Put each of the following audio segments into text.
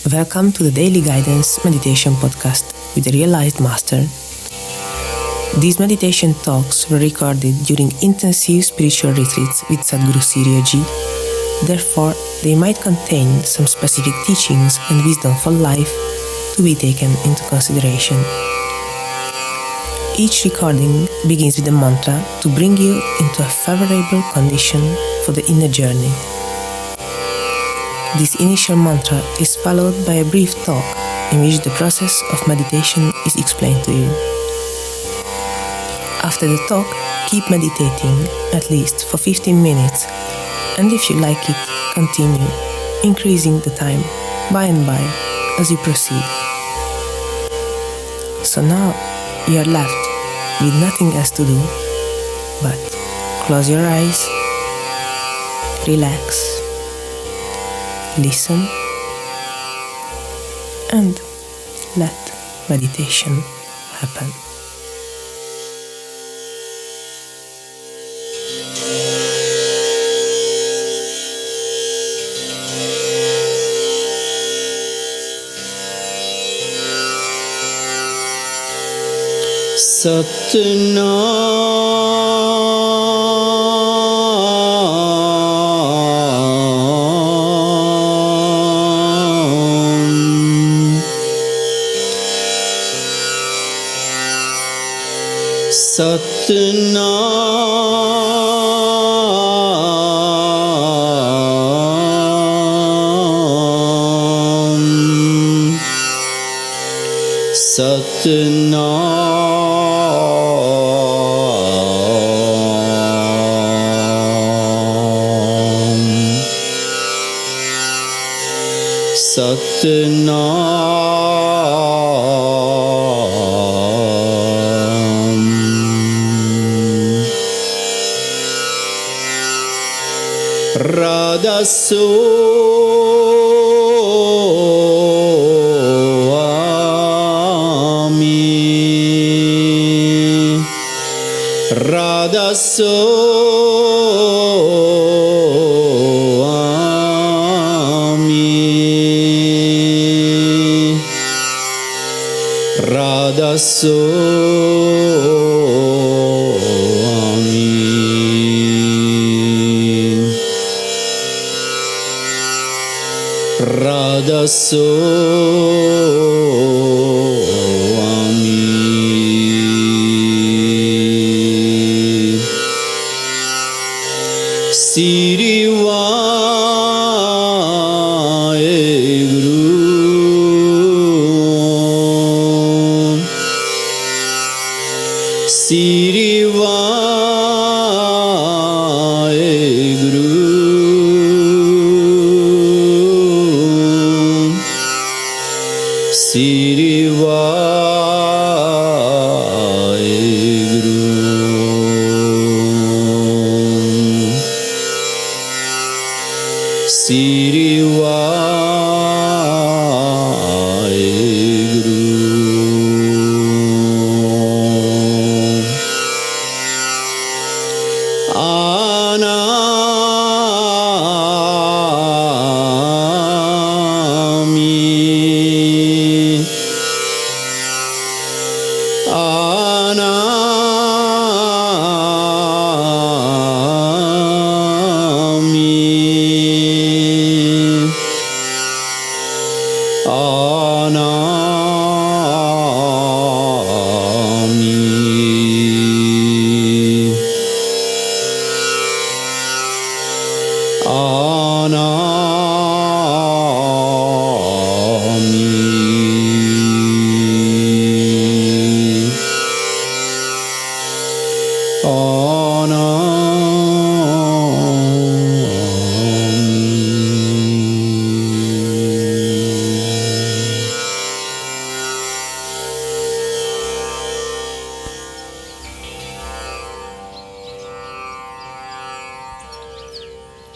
Welcome to the Daily Guidance Meditation Podcast with a Realized Master. These meditation talks were recorded during intensive spiritual retreats with Sadhguru Sirio Ji. Therefore, they might contain some specific teachings and wisdom for life to be taken into consideration. Each recording begins with a mantra to bring you into a favorable condition for the inner journey. This initial mantra is followed by a brief talk in which the process of meditation is explained to you. After the talk, keep meditating at least for 15 minutes, and if you like it, continue increasing the time by and by as you proceed. So now you are left with nothing else to do but close your eyes, relax, listen, and let meditation happen.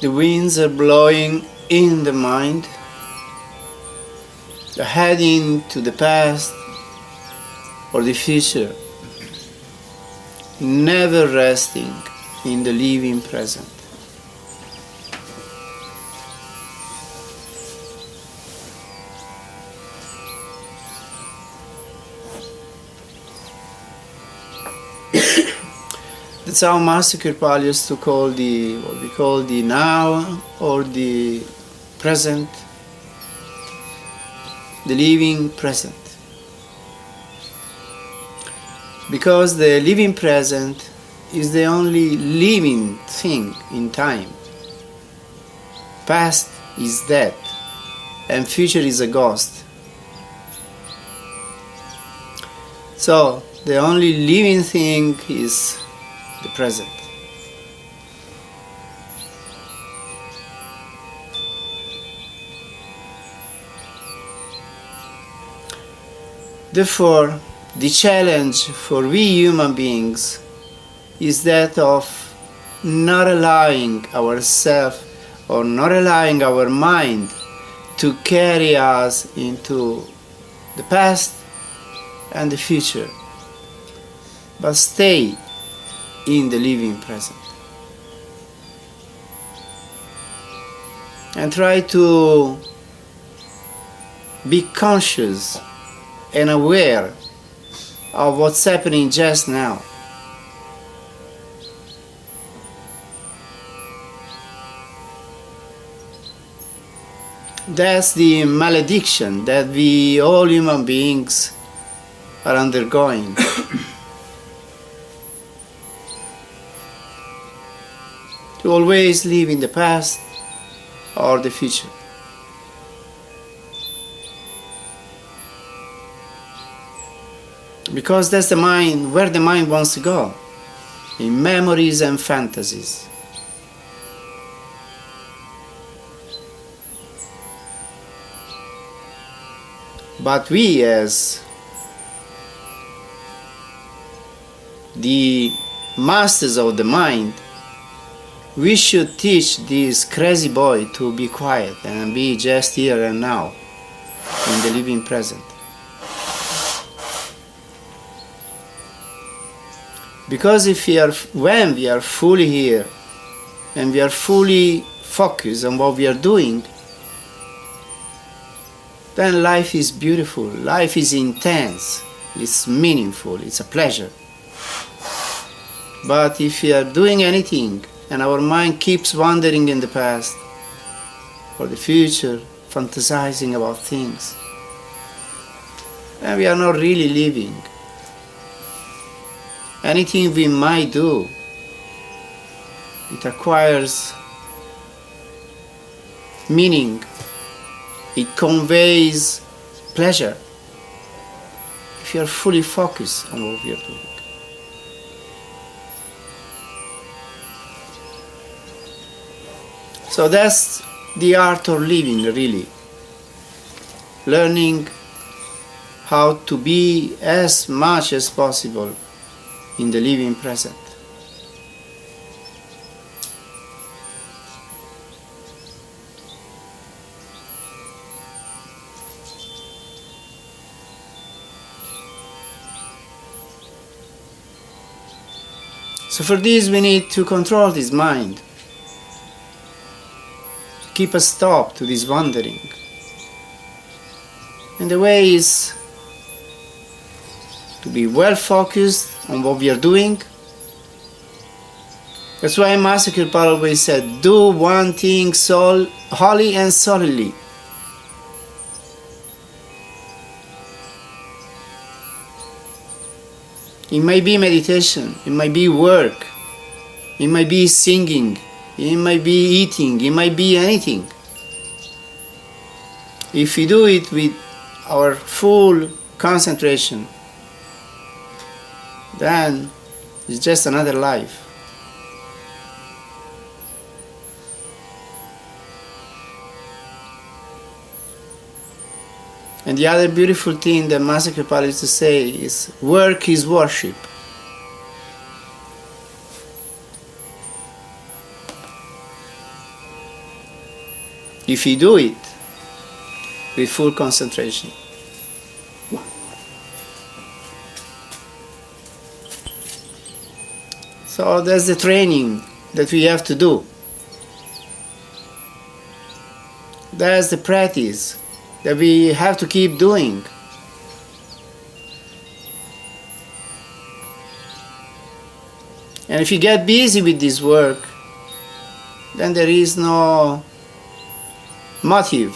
The winds are blowing in the mind. You're heading to the past or the future, never resting in the living present. That's how Master Kirpal used to call what we call the now, or the present, the living present. Because the living present is the only living thing in time. Past is dead, and future is a ghost. So the only living thing is the present. Therefore, the challenge for we human beings is that of not allowing ourselves or not allowing our mind to carry us into the past and the future, but stay in the living present and try to be conscious and aware of what's happening just now. That's the malediction that we all human beings are undergoing. To always live in the past or the future. Because that's the mind, where the mind wants to go, in memories and fantasies. But we, as the masters of the mind, we should teach this crazy boy to be quiet and be just here and now, in the living present. Because when we are fully here and we are fully focused on what we are doing, then life is beautiful, life is intense, it's meaningful, it's a pleasure. But if we are doing anything and our mind keeps wandering in the past or the future, fantasizing about things, then we are not really living. Anything we might do, it acquires meaning, it conveys pleasure if you are fully focused on what we are doing. So that's the art of living, really. Learning how to be as much as possible in the living present. So for this we need to control this mind, keep a stop to this wandering. And the way is to be well focused on what we are doing. That's why Master Kirpal always said, do one thing wholly and solely. It might be meditation, it might be work, it might be singing, it might be eating, it might be anything. If we do it with our full concentration, then it's just another life. And the other beautiful thing that Master Kirpal used to say is, work is worship. If you do it with full concentration. So that's the training that we have to do. That's the practice that we have to keep doing. And if you get busy with this work, then there is no motive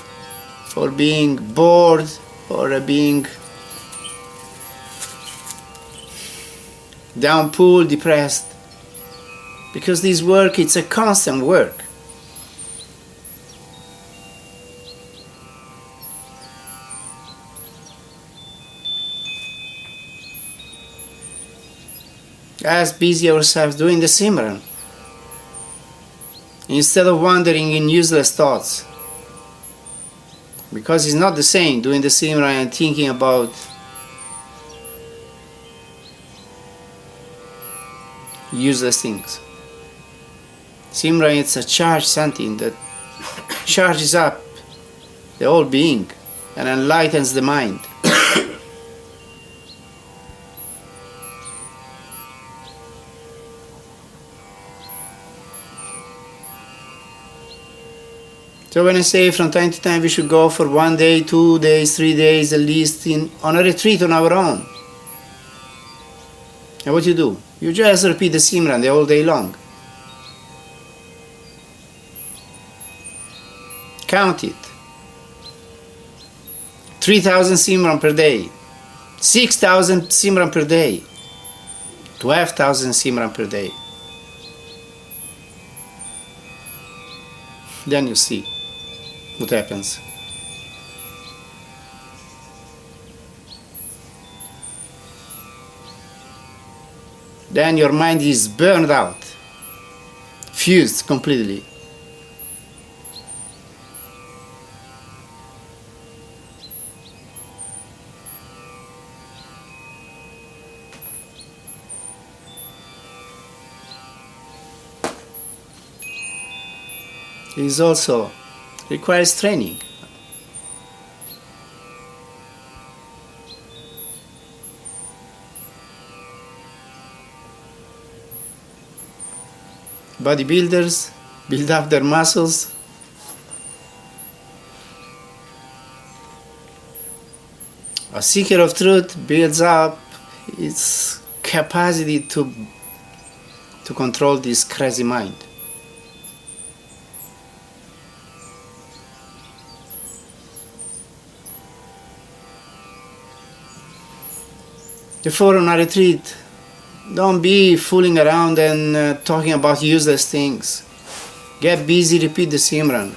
for being bored or being downpulled, depressed, because this work, it's a constant work. As busy ourselves doing the Simran, instead of wandering in useless thoughts, because it's not the same doing the Simran and thinking about useless things. Simran, it's a charge, something that charges up the whole being and enlightens the mind. So when I say from time to time we should go for 1 day, 2 days, 3 days at least on a retreat on our own. And what you do? You just repeat the Simran the whole day long. Count it. 3,000 Simran per day. 6,000 Simran per day. 12,000 Simran per day. Then you see what happens. Then your mind is burned out, fused completely. It also requires training. Bodybuilders build up their muscles. A seeker of truth builds up its capacity to control this crazy mind. Therefore, on a retreat, don't be fooling around and talking about useless things. Get busy, repeat the Simran.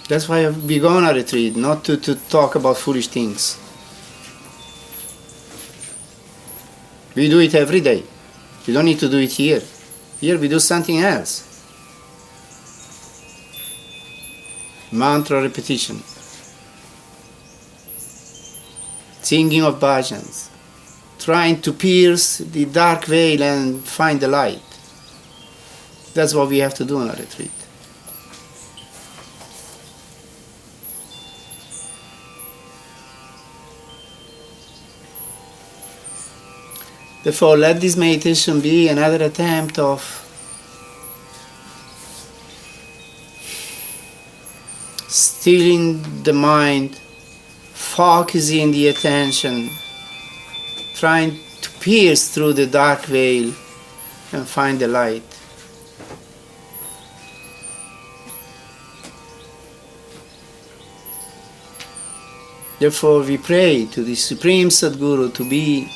That's why we go on a retreat, not to talk about foolish things. We do it every day. You don't need to do it here. Here we do something else. Mantra repetition. Singing of bhajans, trying to pierce the dark veil and find the light. That's what we have to do on a retreat. Therefore, let this meditation be another attempt of stilling the mind, focusing the attention, trying to pierce through the dark veil and find the light. Therefore, we pray to the Supreme Sadguru to be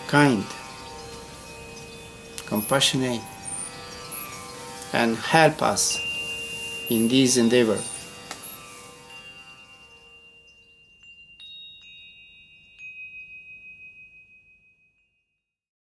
kind, compassionate, and help us in this endeavor.